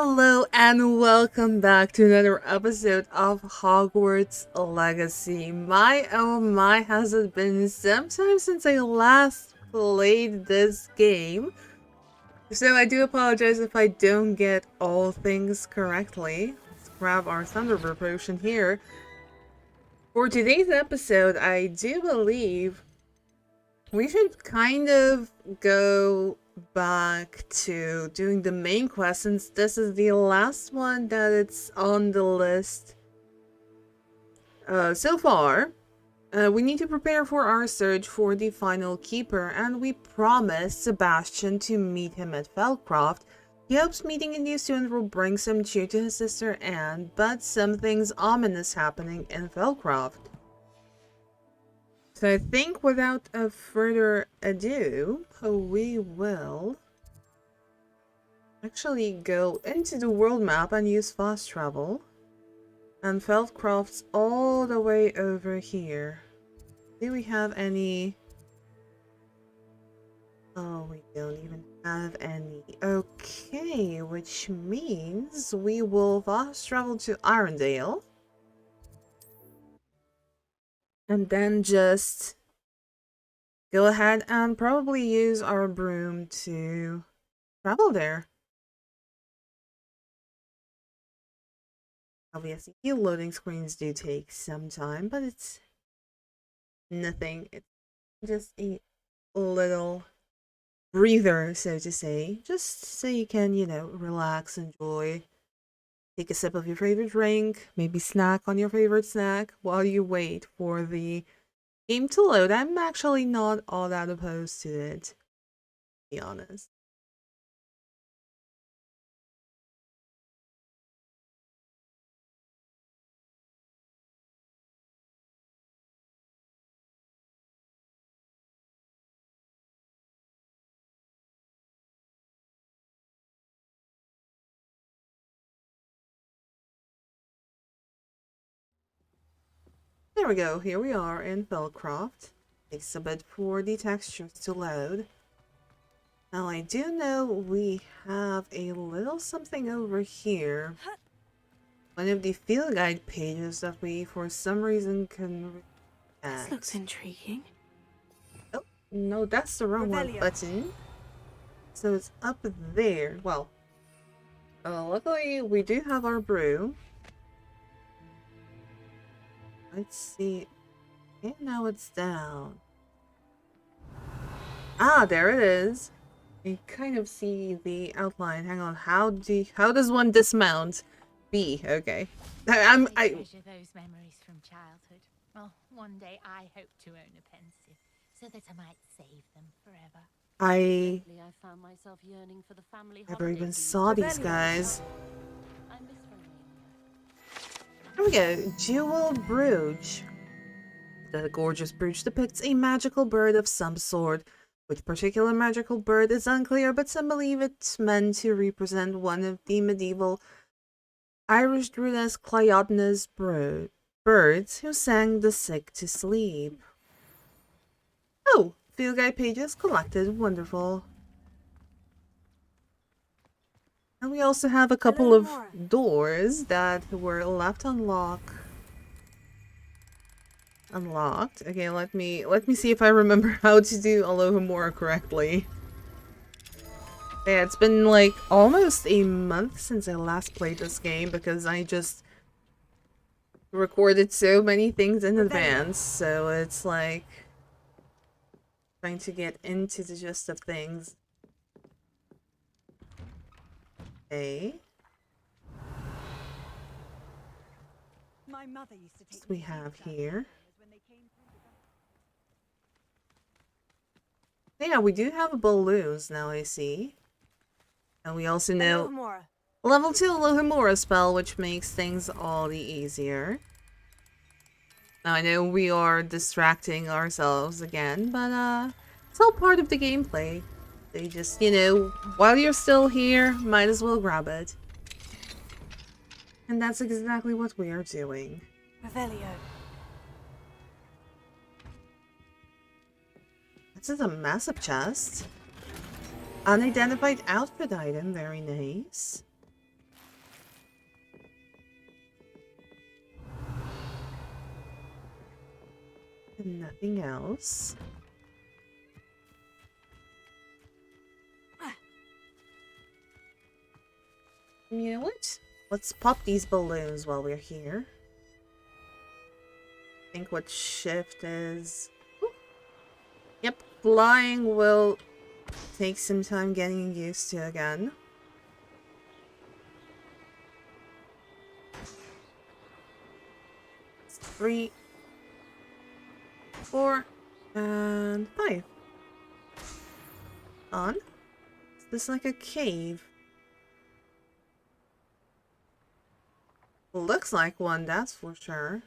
Hello and welcome back to another episode of Hogwarts Legacy. My oh my, has it been some time since I last played this game. So I do apologize if I don't get all things correctly. Let's grab our Thunderbird potion here. For today's episode, I do believe we should kind of go back to doing the main quest since this is the last one that it's on the list so far. We need to prepare for our search for the final keeper, and we promised Sebastian to meet him at Feldcroft. He hopes meeting a new student will bring some cheer to his sister Anne, but something's ominous happening in Feldcroft. So I think without a further ado, we will actually go into the world map and use fast travel. And Feldcroft's all the way over here. Do we have any? Oh, we don't even have any. Okay, which means we will fast travel to Arendelle. And then just go ahead and probably use our broom to travel there. Obviously, loading screens do take some time, but it's nothing. It's just a little breather, so to say. Just so you can, relax, enjoy. Take a sip of your favorite drink, maybe snack on your favorite snack while you wait for the game to load. I'm actually not all that opposed to it, to be honest. There we go, here we are in Feldcroft. Takes a bit for the textures to load. Now I do know we have a little something over here. One of the field guide pages that we for some reason can This looks intriguing. Oh, no, that's the wrong one button. So it's up there. Well, luckily we do have our brew. Let's see. Okay, now it's down. Ah, there it is. You kind of see the outline. Hang on. How does one dismount? B. Okay. I treasure those memories from childhood. Well, one day I hope to own a pensive, so that I might save them forever. I found myself yearning for the family never even saw these guys. Here we go. Jewel Brooch. The gorgeous brooch depicts a magical bird of some sort. Which particular magical bird is unclear, but some believe it's meant to represent one of the medieval Irish Druidas Cleodna's birds who sang the sick to sleep. Oh, field guide pages collected. Wonderful. And we also have a couple of doors that were left unlocked. Okay, let me see if I remember how to do Alohomora correctly. Yeah, it's been like almost a month since I last played this game because I just recorded so many things in advance, so it's like trying to get into the gist of things. Okay. My mother used to take What we have here. Yeah, we do have balloons now, I see. And we also know level 2 Alohomora spell, which makes things all the easier. Now I know we are distracting ourselves again, but it's all part of the gameplay. They just, while you're still here, might as well grab it. And that's exactly what we are doing. Revelio. This is a massive chest. Unidentified outfit item, very nice. And nothing else. You know what? Let's pop these balloons while we're here. Think what shift is. Ooh. Yep, flying will take some time getting used to again. It's 3, 4, and 5. On. Is this like a cave? Looks like one, that's for sure.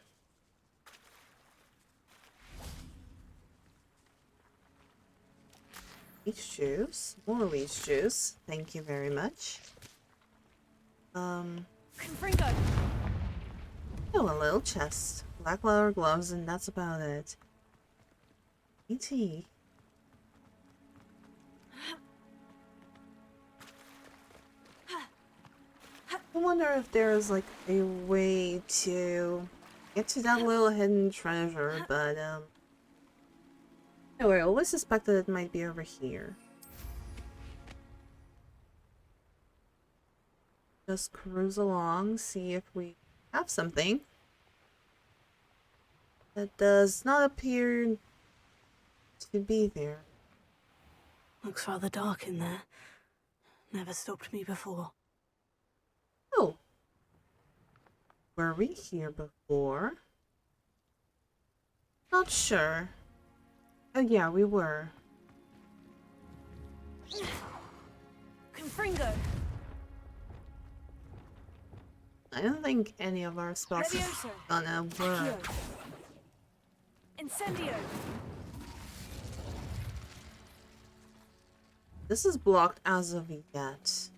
Leech juice. More leech juice. Thank you very much. Confringo! Oh, a little chest. Black leather gloves, and that's about it. E.T. I wonder if there's like a way to get to that little hidden treasure, but anyway, I always suspected it might be over here. Just cruise along, see if we have something. That does not appear to be there. Looks rather dark in there. Never stopped me before. Oh. Were we here before? Not sure. Oh yeah, we were. Confringo! I don't think any of our spells are gonna work. Incendio! This is blocked as of yet.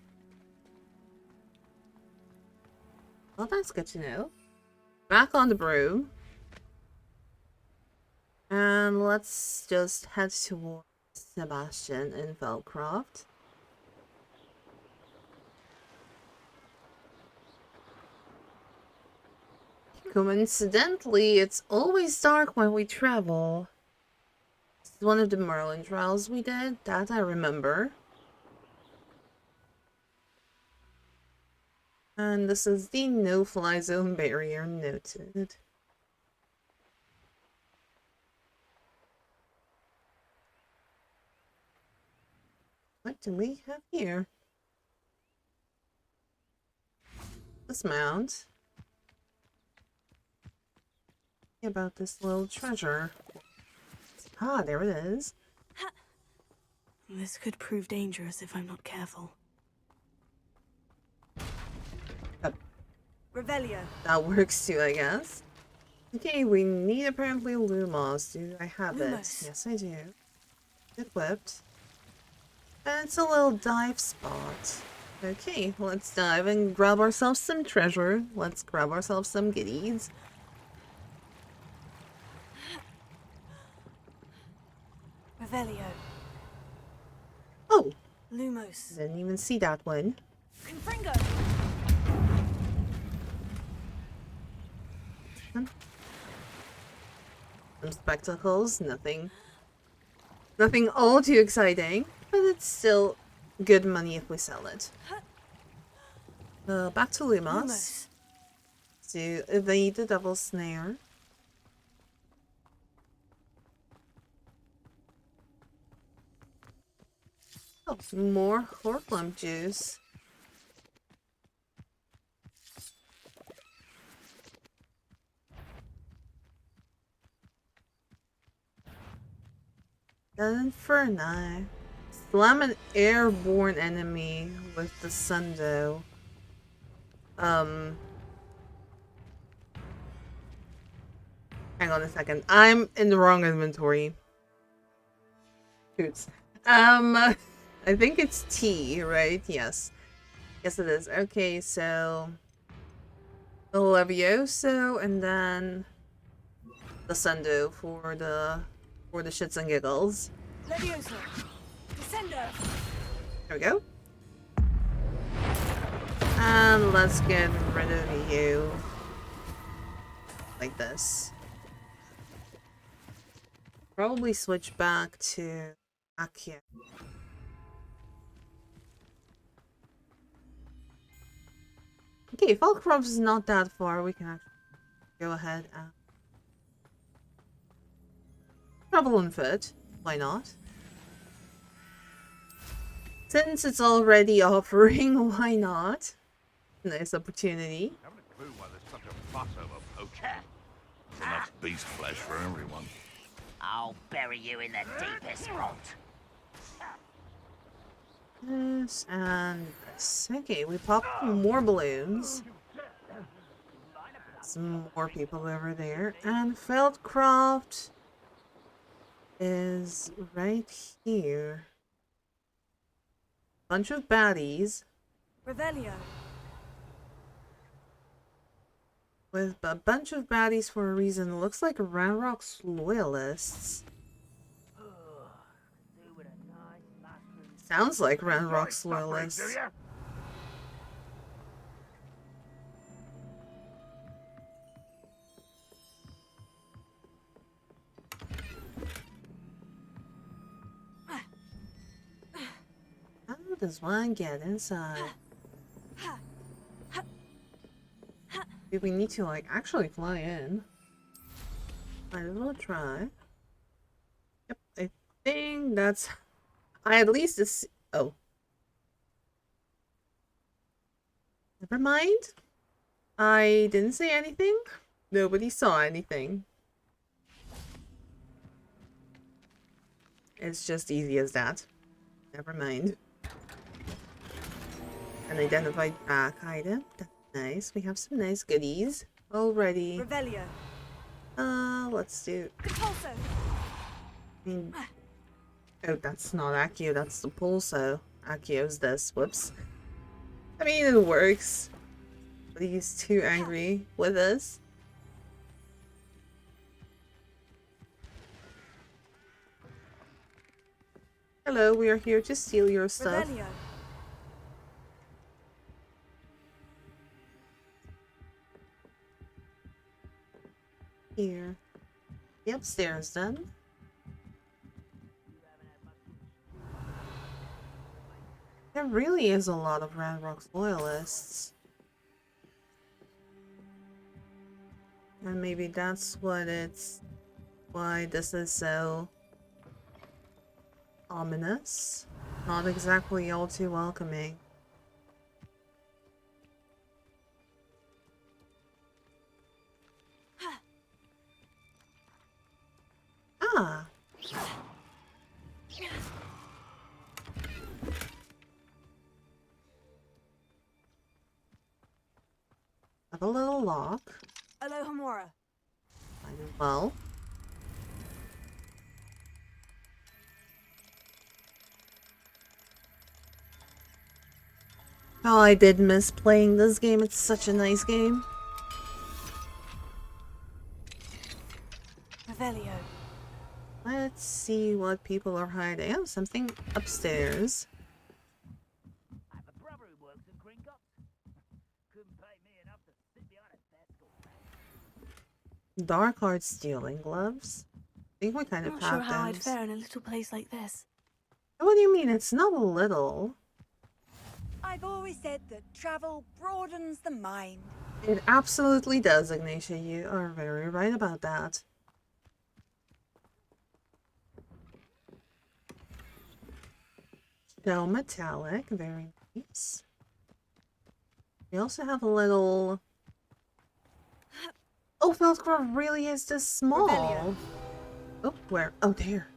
Well, that's good to know. Back on the broom. And let's just head towards Sebastian in Feldcroft. Coincidentally, it's always dark when we travel. It's one of the Merlin trials we did, that I remember. And this is the no-fly zone barrier noted. What do we have here? Dismount. About this little treasure. Ah, there it is. This could prove dangerous if I'm not careful. Revelio. That works too, I guess. Okay, we need apparently Lumos. Do I have Lumos. it? Yes, I do. Equipped. And it's a little dive spot. Okay, let's dive and grab ourselves some treasure. Let's grab ourselves some goodies. Revelio. Oh! Lumos. Didn't even see that one. Confringo! Some spectacles, nothing all too exciting, but it's still good money if we sell it. Back to Lumos to evade the devil's snare. Oh, more Horplum juice. An Inferni. Slam an airborne enemy with the Sundo. Hang on a second. I'm in the wrong inventory. Shoots. I think it's T, right? Yes. Yes, it is. Okay, so the Levioso and then the Sundo for the shits and giggles. Levioso. Descendo. There we go. And let's get rid of you. Like this. Probably switch back to Akia. Okay, Feldcroft is not that far. We can actually go ahead and travel on foot. Why not? Since it's already offering, why not? Nice opportunity. Haven't a clue why there's such a fuss over poaching. There's enough beast flesh for everyone. I'll bury you in the deepest rot. This and this. Okay, we popped more balloons. Some more people over there. And Feldcroft is right here. Bunch of baddies. Revelio. With a bunch of baddies for a reason. Looks like Ranrock's loyalists. Sounds like Ranrock's loyalists. How does one get inside? Do we need to, like, actually fly in? Might as well try. Yep, I think that's... I at least... Oh. Never mind. I didn't say anything. Nobody saw anything. It's just easy as that. Never mind. An identified back item. That's nice. We have some nice goodies already. Revelio. Let's do... Repulso. I mean... Oh, that's not Accio, that's the Pulso. Accio's this. Whoops. I mean, it works. But he's too angry with us. Hello, we are here to steal your stuff. Revelio. Here. The upstairs then. There really is a lot of Ranrock's loyalists. And maybe that's what it's... why this is so... ominous. Not exactly all too welcoming. Ah! Have a little lock. Alohomora. Might as well. Oh, I did miss playing this game. It's such a nice game. Revelio. Let's see what people are hiding. Oh, something upstairs. I have a brother who works at Gringotts. Couldn't pay me enough to sit behind a desk all day. Dark art stealing gloves. I think we kind of Not have sure how I'd those. fare in a little place like this. What do you mean? It's not a little. I've always said that travel broadens the mind. It absolutely does, Ignatia. You are very right about that. Shell metallic, very nice. We also have a little... Oh, Feldcroft really is this small. Revelio. Oh, where? Oh, there.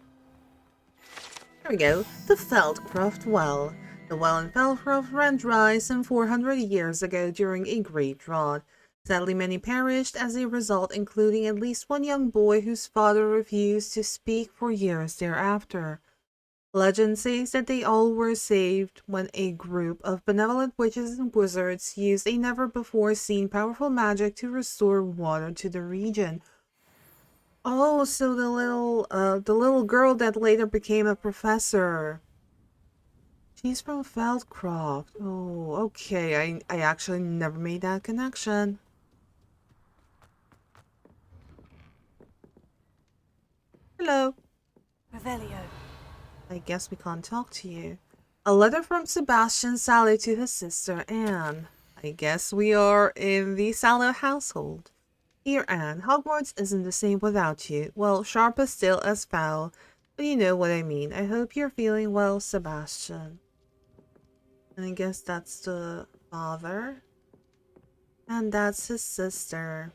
There we go. The Feldcroft Well. The well in Feldcroft ran dry some 400 years ago during a great drought. Sadly, many perished as a result, including at least one young boy whose father refused to speak for years thereafter. Legend says that they all were saved when a group of benevolent witches and wizards used a never-before-seen powerful magic to restore water to the region. Oh, so the little girl that later became a professor. She's from Feldcroft. Oh, okay. I actually never made that connection. Hello. Revelio. I guess we can't talk to you. A letter from Sebastian Sallow to his sister Anne. I guess we are in the Sallow household. Dear Anne, Hogwarts isn't the same without you. Well, sharp as steel as foul, but you know what I mean. I hope you're feeling well, Sebastian. And I guess that's the father. And that's his sister.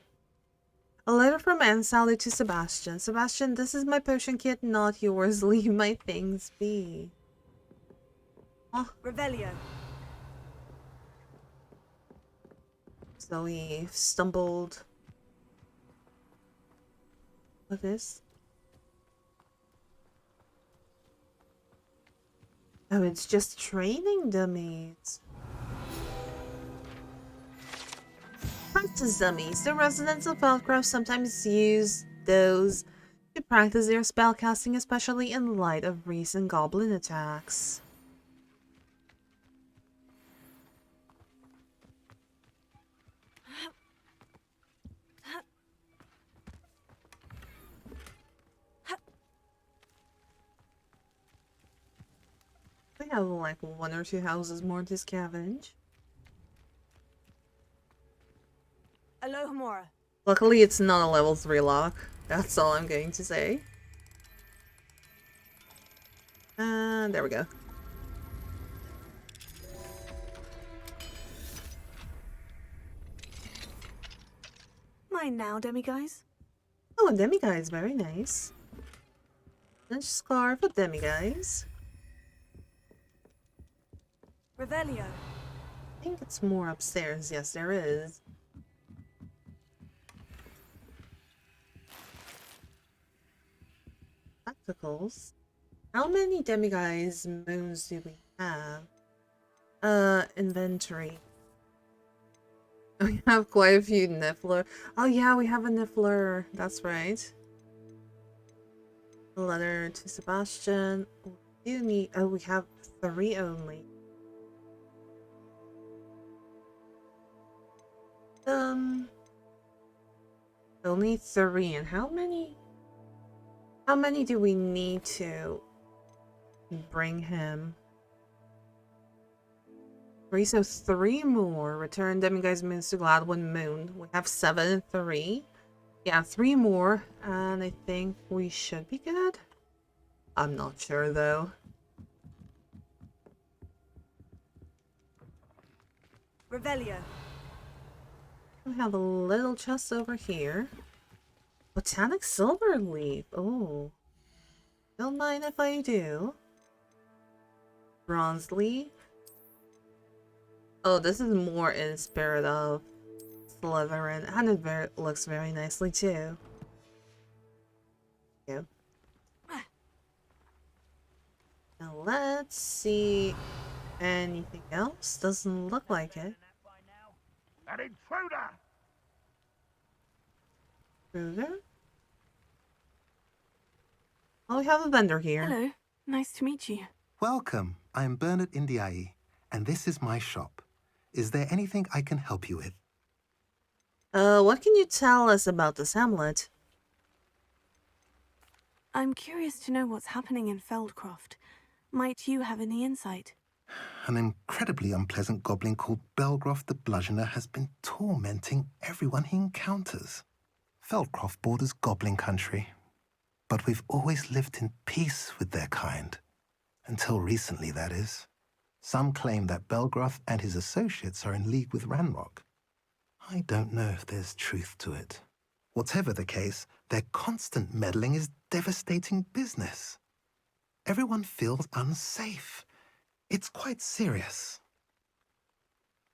A letter from Anne Sally to Sebastian. Sebastian, this is my potion kit, not yours. Leave my things be. Oh. Revelio. So we stumbled. What is? Oh, it's just training dummies. Practice dummies. The residents of Feldcroft sometimes use those to practice their spellcasting, especially in light of recent goblin attacks. We have like 1 or 2 houses more to scavenge. Alohomora. Luckily, it's not a level 3 lock. That's all I'm going to say. And there we go. Mine now, demiguise. Oh, a demiguise, very nice. Lunch scarf for demiguise. Revelio. I think it's more upstairs. Yes, there is. Spectacles. How many demiguise moons do we have? Inventory. We have quite a few Niffler. Oh yeah, we have a Niffler. That's right. A letter to Sebastian. We do need. Oh, we have 3 only. Only 3. And how many? How many do we need to bring him? 3, so 3 more. Return demiguise moons to Gladwin Moon. We have 7 and 3. Yeah, 3 more, and I think we should be good. I'm not sure though. Revelio. We have a little chest over here. Botanic silver leaf. Oh. Don't mind if I do. Bronze leaf. Oh, this is more in spirit of Slytherin, and it looks very nicely too. Yeah. Now let's see anything else. Doesn't look like it. An intruder! Intruder? Oh, we have a vendor here. Hello. Nice to meet you. Welcome. I'm Bernard Indiai, and this is my shop. Is there anything I can help you with? What can you tell us about this hamlet? I'm curious to know what's happening in Feldcroft. Might you have any insight? An incredibly unpleasant goblin called Belgroth the Bludgeoner has been tormenting everyone he encounters. Feldcroft borders goblin country, but we've always lived in peace with their kind. Until recently, that is. Some claim that Belgroth and his associates are in league with Ranrock. I don't know if there's truth to it. Whatever the case, their constant meddling is devastating business. Everyone feels unsafe. It's quite serious.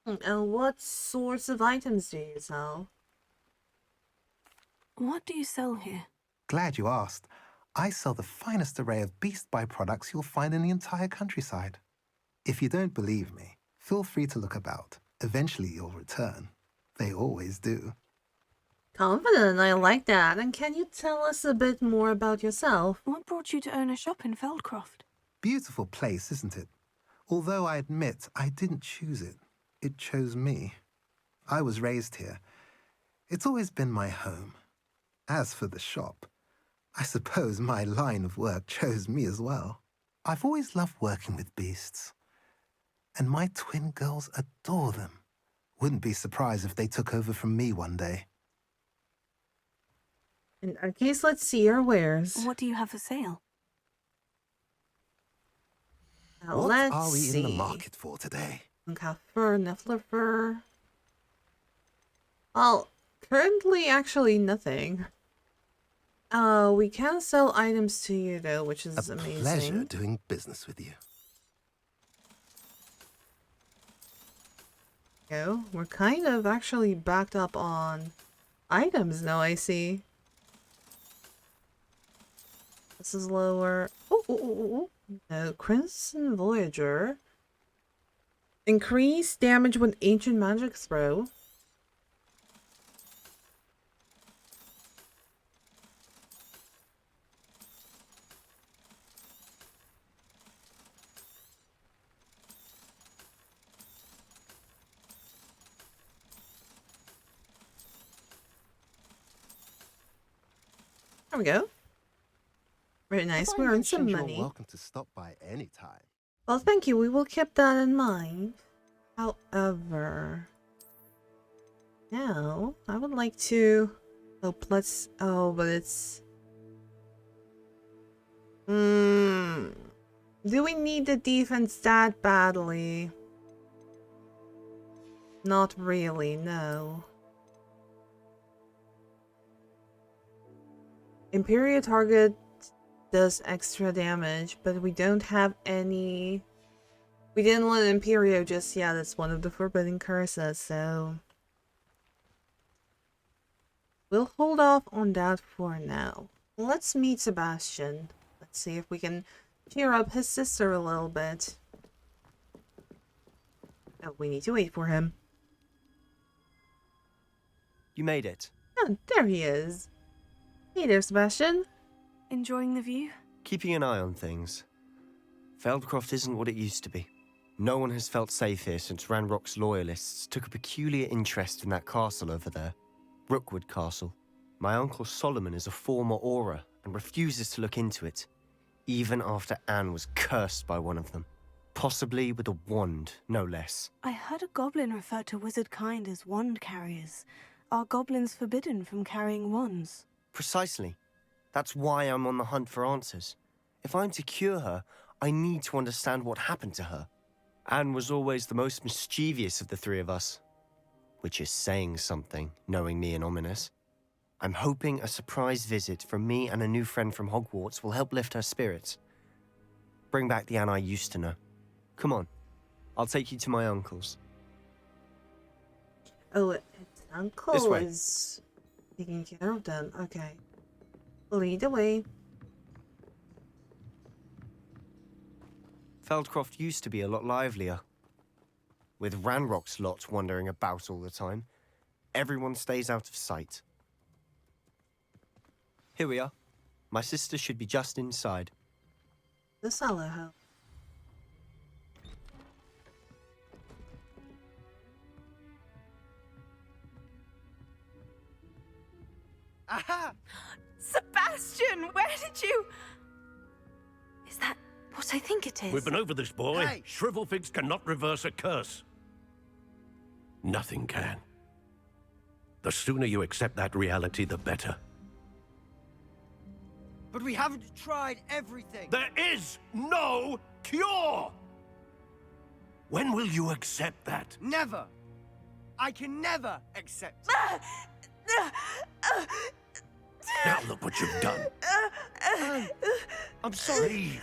And what sorts of items do you sell? What do you sell here? Glad you asked. I sell the finest array of beast byproducts you'll find in the entire countryside. If you don't believe me, feel free to look about. Eventually you'll return. They always do. Confident, I like that. And can you tell us a bit more about yourself? What brought you to own a shop in Feldcroft? Beautiful place, isn't it? Although I admit I didn't choose it. It chose me. I was raised here. It's always been my home. As for the shop, I suppose my line of work chose me as well. I've always loved working with beasts. And my twin girls adore them. Wouldn't be surprised if they took over from me one day. In our case, let's see your wares. What do you have for sale? Now, What let's are we see. in the market for today? Uncal fur, Niffler fur. Well, currently, actually nothing. We can sell items to you though, which is A amazing. pleasure doing business with you. Go. We're kind of actually backed up on items now, I see. This is lower. Oh. No, Crimson Voyager. Increase damage when ancient magic throw. There we go. Very nice. We earned some money. You're welcome to stop by any time. Well, thank you. We will keep that in mind. However, now I would like to. Oh, plus. Oh, but it's. Do we need the defense that badly? Not really, no. Imperial target does extra damage, but we don't have any. We didn't let Imperio just yet. That's one of the forbidden curses, so we'll hold off on that for now. Let's meet Sebastian. Let's see if we can cheer up his sister a little bit. Oh, we need to wait for him. You made it. Oh, there he is. Hey there, Sebastian. Enjoying the view? Keeping an eye on things. Feldcroft isn't what it used to be. No one has felt safe here since Ranrock's loyalists took a peculiar interest in that castle over there. Rookwood Castle. My uncle Solomon is a former Auror and refuses to look into it, even after Anne was cursed by one of them. Possibly with a wand, no less. I heard a goblin refer to wizard kind as wand carriers. Are goblins forbidden from carrying wands? Precisely. That's why I'm on the hunt for answers. If I'm to cure her, I need to understand what happened to her. Anne was always the most mischievous of the three of us. Which is saying something, knowing me and Ominous. I'm hoping a surprise visit from me and a new friend from Hogwarts will help lift her spirits. Bring back the Anne I used to know. Come on. I'll take you to my uncle's. Oh, its uncle This way. is taking care of them. Okay. Lead the way. Feldcroft used to be a lot livelier. With Ranrock's lot wandering about all the time, everyone stays out of sight. Here we are. My sister should be just inside. The Sallow house. Aha! Sebastian, where did you... Is that what I think it is? We've been over this, boy. Hey. Shrivelfigs cannot reverse a curse. Nothing can. The sooner you accept that reality, the better. But we haven't tried everything. There is no cure! When will you accept that? Never. I can never accept. Now look what you've done. I'm sorry.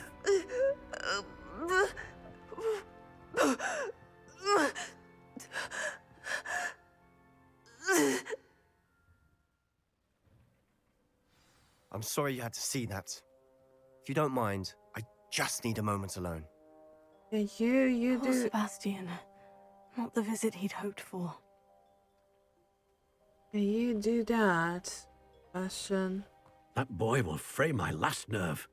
I'm sorry you had to see that. If you don't mind, I just need a moment alone. Yeah, you Poor do. Sebastian. Not the visit he'd hoped for. Yeah, you do that, Sebastian. That boy will fray my last nerve.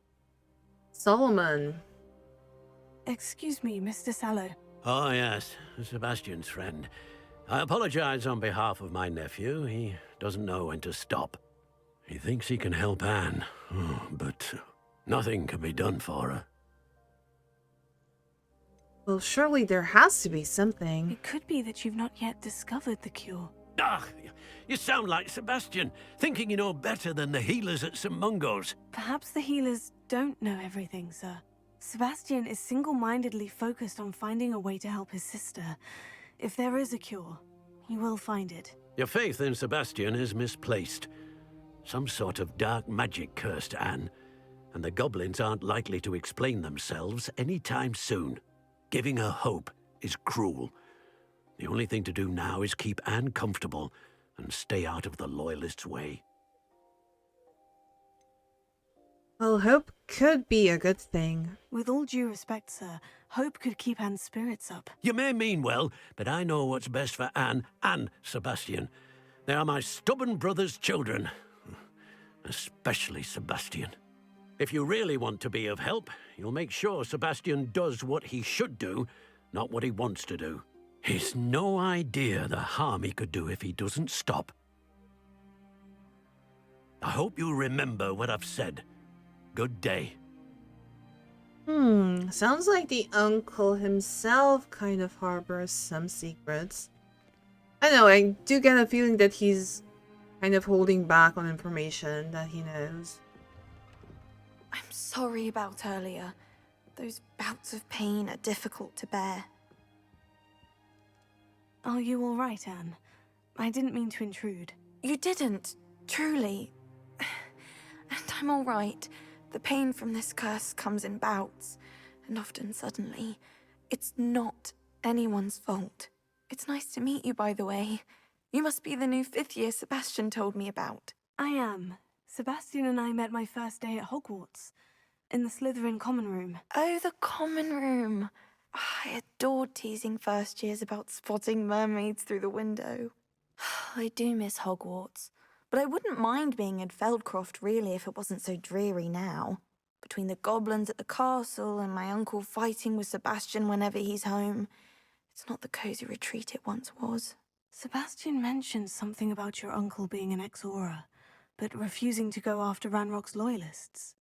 Solomon. Excuse me, Mr. Sallow. Oh, yes, Sebastian's friend. I apologize on behalf of my nephew. He doesn't know when to stop. He thinks he can help Anne, but nothing can be done for her. Well, surely there has to be something. It could be that you've not yet discovered the cure. Ah, you sound like Sebastian, thinking you know better than the healers at St. Mungo's. Perhaps the healers don't know everything, sir. Sebastian is single-mindedly focused on finding a way to help his sister. If there is a cure, he will find it. Your faith in Sebastian is misplaced. Some sort of dark magic cursed Anne, and the goblins aren't likely to explain themselves anytime soon. Giving her hope is cruel. The only thing to do now is keep Anne comfortable and stay out of the Loyalists' way. Well, hope could be a good thing. With all due respect, sir, hope could keep Anne's spirits up. You may mean well, but I know what's best for Anne and Sebastian. They are my stubborn brother's children. Especially Sebastian. If you really want to be of help, you'll make sure Sebastian does what he should do, not what he wants to do. He's no idea the harm he could do if he doesn't stop. I hope you remember what I've said. Good day. Sounds like the uncle himself kind of harbors some secrets. I know, I do get a feeling that he's kind of holding back on information that he knows. I'm sorry about earlier. Those bouts of pain are difficult to bear. Are you all right, Anne? I didn't mean to intrude. You didn't, truly. And I'm all right. The pain from this curse comes in bouts, and often suddenly. It's not anyone's fault. It's nice to meet you, by the way. You must be the new 5th year Sebastian told me about. I am. Sebastian and I met my first day at Hogwarts, in the Slytherin common room. Oh, the common room. I adored teasing first years about spotting mermaids through the window. I do miss Hogwarts, but I wouldn't mind being in Feldcroft really if it wasn't so dreary now. Between the goblins at the castle and my uncle fighting with Sebastian whenever he's home, it's not the cozy retreat it once was. Sebastian mentioned something about your uncle being an ex-Aura, but refusing to go after Ranrock's loyalists.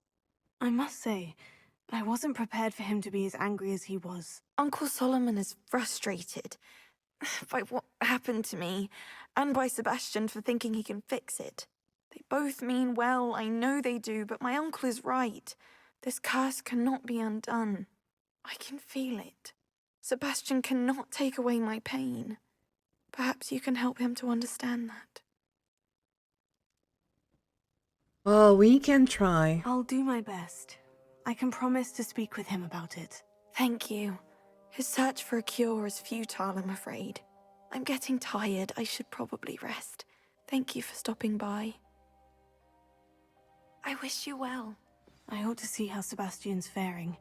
I must say, I wasn't prepared for him to be as angry as he was. Uncle Solomon is frustrated by what happened to me, and by Sebastian for thinking he can fix it. They both mean well, I know they do, but my uncle is right. This curse cannot be undone. I can feel it. Sebastian cannot take away my pain. Perhaps you can help him to understand that. Well, we can try. I'll do my best. I can promise to speak with him about it. Thank you. His search for a cure is futile, I'm afraid. I'm getting tired. I should probably rest. Thank you for stopping by. I wish you well. I ought to see how Sebastian's faring.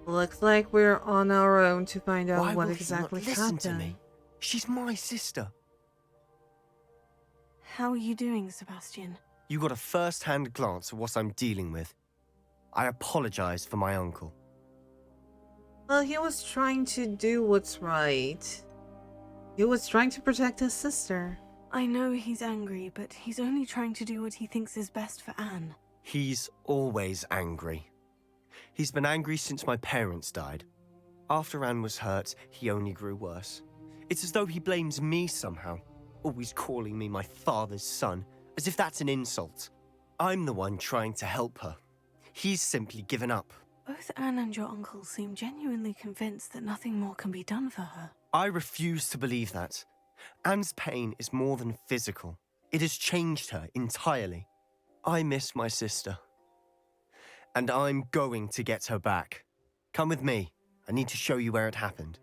Looks like we're on our own to find out what exactly happened. To me? She's my sister. How are you doing, Sebastian? You got a first-hand glance at what I'm dealing with. I apologize for my uncle. Well, he was trying to do what's right. He was trying to protect his sister. I know he's angry, but he's only trying to do what he thinks is best for Anne. He's always angry. He's been angry since my parents died. After Anne was hurt, he only grew worse. It's as though he blames me somehow, always calling me my father's son, as if that's an insult. I'm the one trying to help her. He's simply given up. Both Anne and your uncle seem genuinely convinced that nothing more can be done for her. I refuse to believe that. Anne's pain is more than physical. It has changed her entirely. I miss my sister. And I'm going to get her back. Come with me. I need to show you where it happened.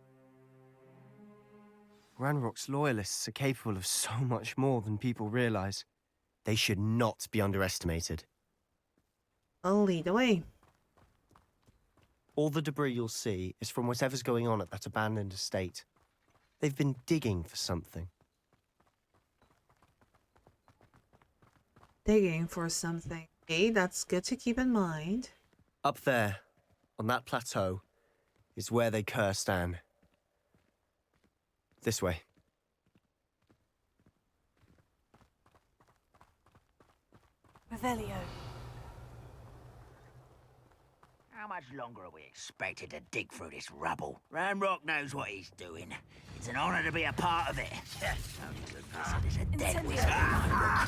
Ranrock's loyalists are capable of so much more than people realize. They should not be underestimated. I'll lead the way. All the debris you'll see is from whatever's going on at that abandoned estate. They've been digging for something. Digging for something. Okay, that's good to keep in mind. Up there, on that plateau, is where they cursed Anne. This way. Revelio. How much longer are we expected to dig through this rubble? Ranrock knows what he's doing. It's an honor to be a part of it. Only good reason is a dead wizard in my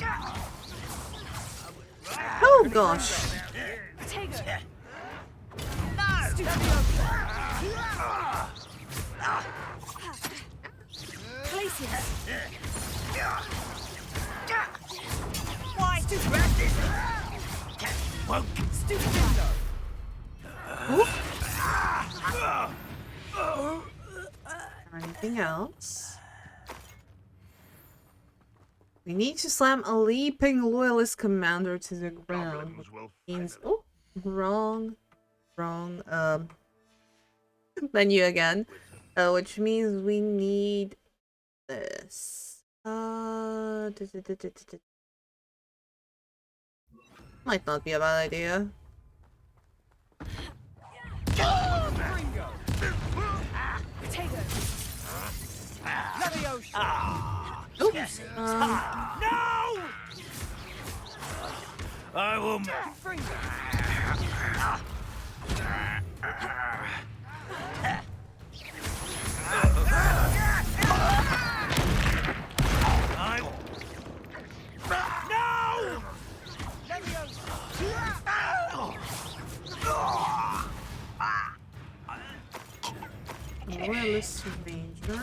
book. Oh gosh. Potato. Why Anything else? We need to slam a leaping loyalist commander to the ground. Means wrong menu again. Which means we need this. Might not be a bad idea. Oops. No! I will. Loyalist Ranger.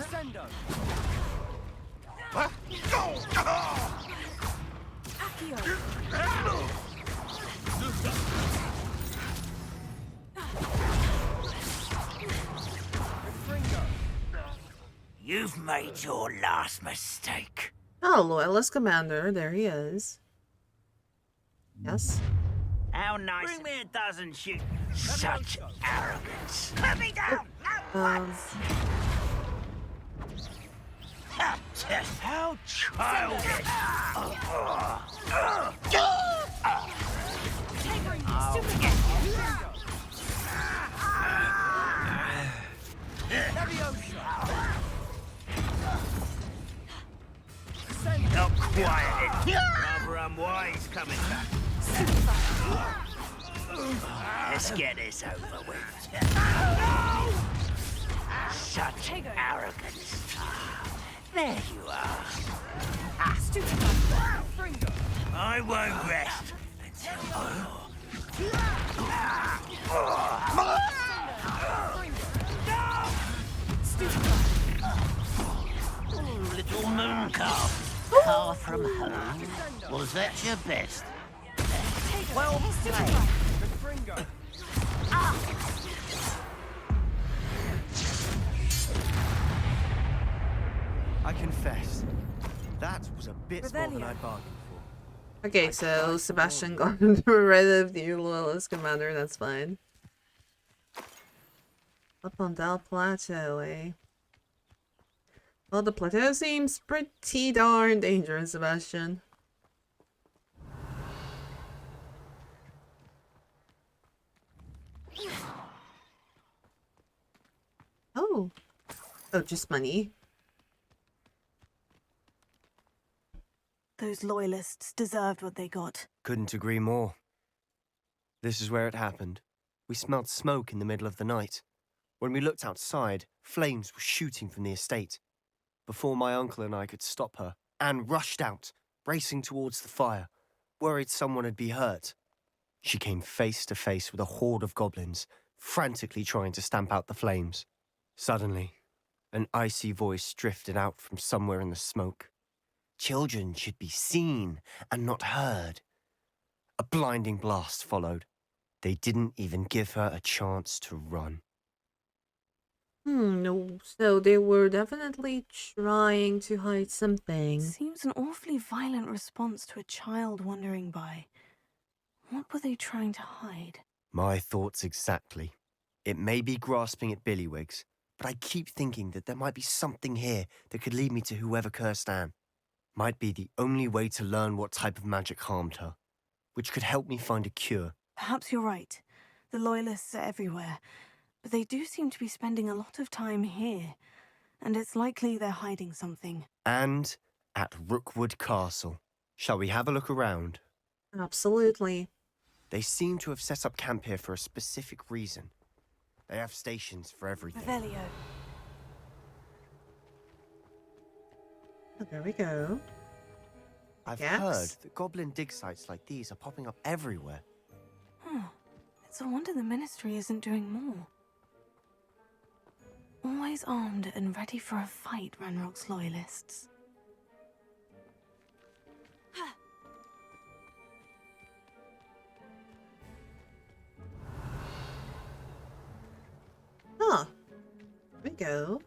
You've made your last mistake. Oh, loyalist commander. There he is. Yes. How nice. Bring me a dozen shoot. Such arrogance. Put me down. How childish. Not quiet. Rather unwise coming back. Let's get this over with. Such arrogance. There you are. I won't rest until little moon calf. Far from home. Was that your best? Well played. I confess, that was a bit more than I bargained for. Okay, so Sebastian got rid of the loyalist commander, that's fine. Up on Del Plateau, eh? Well, the plateau seems pretty darn dangerous, Sebastian. Oh. Oh, just money. Those loyalists deserved what they got. Couldn't agree more. This is where it happened. We smelled smoke in the middle of the night. When we looked outside, flames were shooting from the estate. Before my uncle and I could stop her, Anne rushed out, racing towards the fire, worried someone had been hurt. She came face to face with a horde of goblins, frantically trying to stamp out the flames. Suddenly, an icy voice drifted out from somewhere in the smoke. Children should be seen and not heard. A blinding blast followed. They didn't even give her a chance to run. No, so they were definitely trying to hide something. Seems an awfully violent response to a child wandering by. What were they trying to hide? My thoughts exactly. It may be grasping at Billywigs, but I keep thinking that there might be something here that could lead me to whoever cursed Anne. Might be the only way to learn what type of magic harmed her, which could help me find a cure. Perhaps you're right. The Loyalists are everywhere, but they do seem to be spending a lot of time here, and it's likely they're hiding something. And at Rookwood Castle. Shall we have a look around? Absolutely. They seem to have set up camp here for a specific reason. They have stations for everything. Revelio. Oh, there we go. I've Yes? heard that goblin dig sites like these are popping up everywhere. It's a wonder the Ministry isn't doing more. Always armed and ready for a fight, Ranrock's loyalists. Huh. There we go.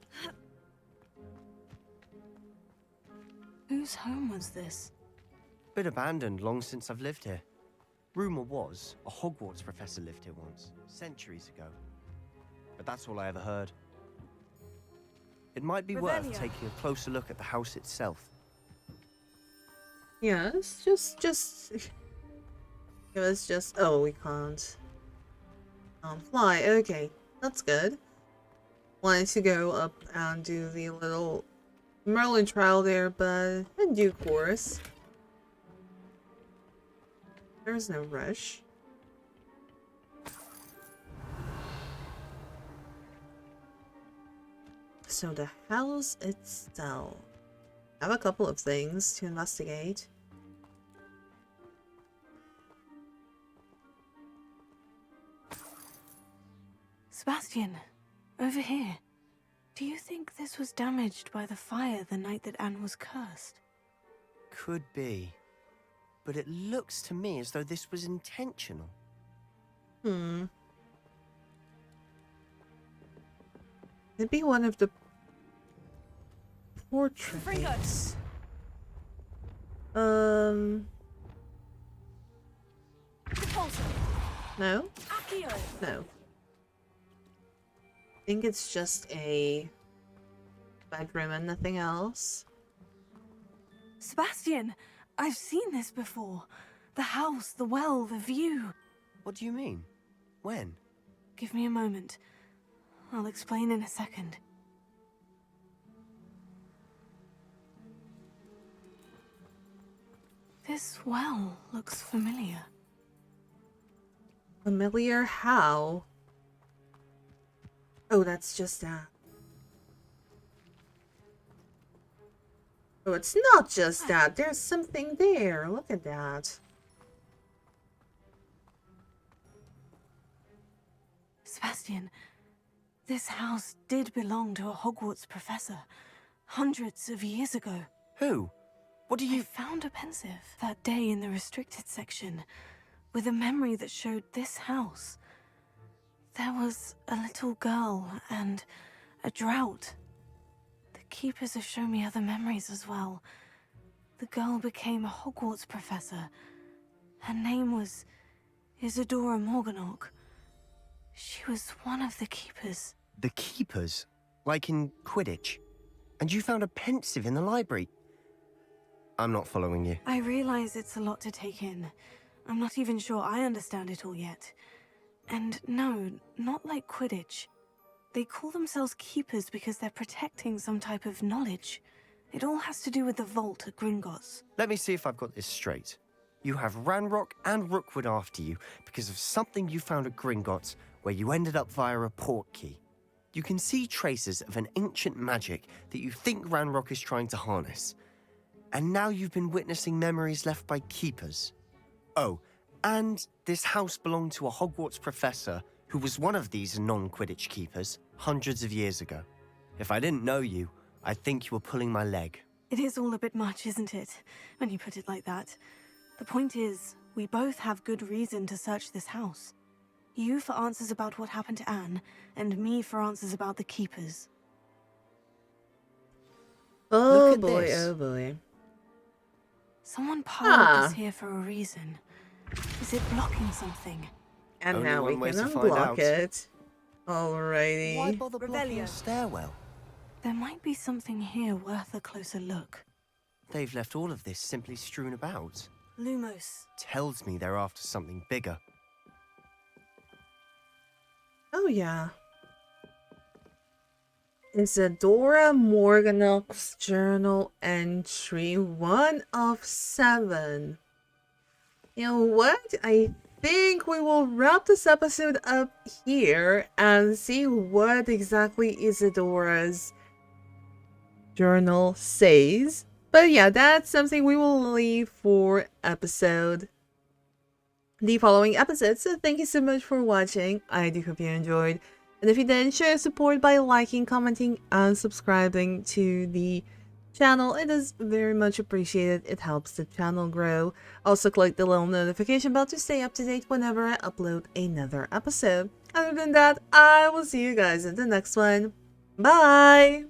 Whose home was this? Been abandoned long since I've lived here. Rumor was a Hogwarts professor lived here once, centuries ago. But that's all I ever heard. It might be worth taking a closer look at the house itself. Yes, just... It was just... Oh, we can't. Fly. Okay, that's good. Wanted to go up and do the little Merlin trial there, but in due course. There's no rush. So the house itself. I have a couple of things to investigate. Sebastian, over here. Do you think this was damaged by the fire the night that Anne was cursed? Could be. But it looks to me as though this was intentional. It'd be one of the portraits. No? No. I think it's just a bedroom and nothing else. Sebastian, I've seen this before. The house, the well, the view. What do you mean? When? Give me a moment. I'll explain in a second. This well looks familiar. Familiar how? Oh, that's just that. Oh, it's not just that. There's something there. Look at that. Sebastian, this house did belong to a Hogwarts professor hundreds of years ago. Who? What do you... I found a pensive that day in the restricted section with a memory that showed this house. There was a little girl and a drought. The keepers have shown me other memories as well. The girl became a Hogwarts professor. Her name was Isadora Morganach. She was one of the keepers. The keepers? Like in Quidditch? And you found a pensive in the library? I'm not following you. I realize it's a lot to take in. I'm not even sure I understand it all yet. And no, not like Quidditch. They call themselves keepers because they're protecting some type of knowledge. It all has to do with the vault at Gringotts. Let me see if I've got this straight. You have Ranrock and Rookwood after you because of something you found at Gringotts where you ended up via a portkey. You can see traces of an ancient magic that you think Ranrock is trying to harness. And now you've been witnessing memories left by keepers. Oh, and this house belonged to a Hogwarts professor who was one of these non-Quidditch keepers hundreds of years ago. If I didn't know you, I'd think you were pulling my leg. It is all a bit much, isn't it, when you put it like that? The point is, we both have good reason to search this house. You for answers about what happened to Anne, and me for answers about the keepers. Oh boy, oh boy. Someone piled this here for a reason. Is it blocking something? And Only now we one way can to find unblock out. it. Alrighty. Why bother blocking a stairwell? There might be something here worth a closer look. They've left all of this simply strewn about. Lumos. Tells me they're after something bigger. Oh yeah. Isadora Morganach's journal entry, 1 of 7. You know what? I think we will wrap this episode up here and see what exactly Isadora's journal says. But yeah, that's something we will leave for the following episode. So thank you so much for watching. I do hope you enjoyed. And if you did, show your support by liking, commenting, and subscribing to the channel. It is very much appreciated. It helps the channel grow. Also click the little notification bell to stay up to date whenever I upload another episode. Other than that, I will see you guys in the next one. Bye!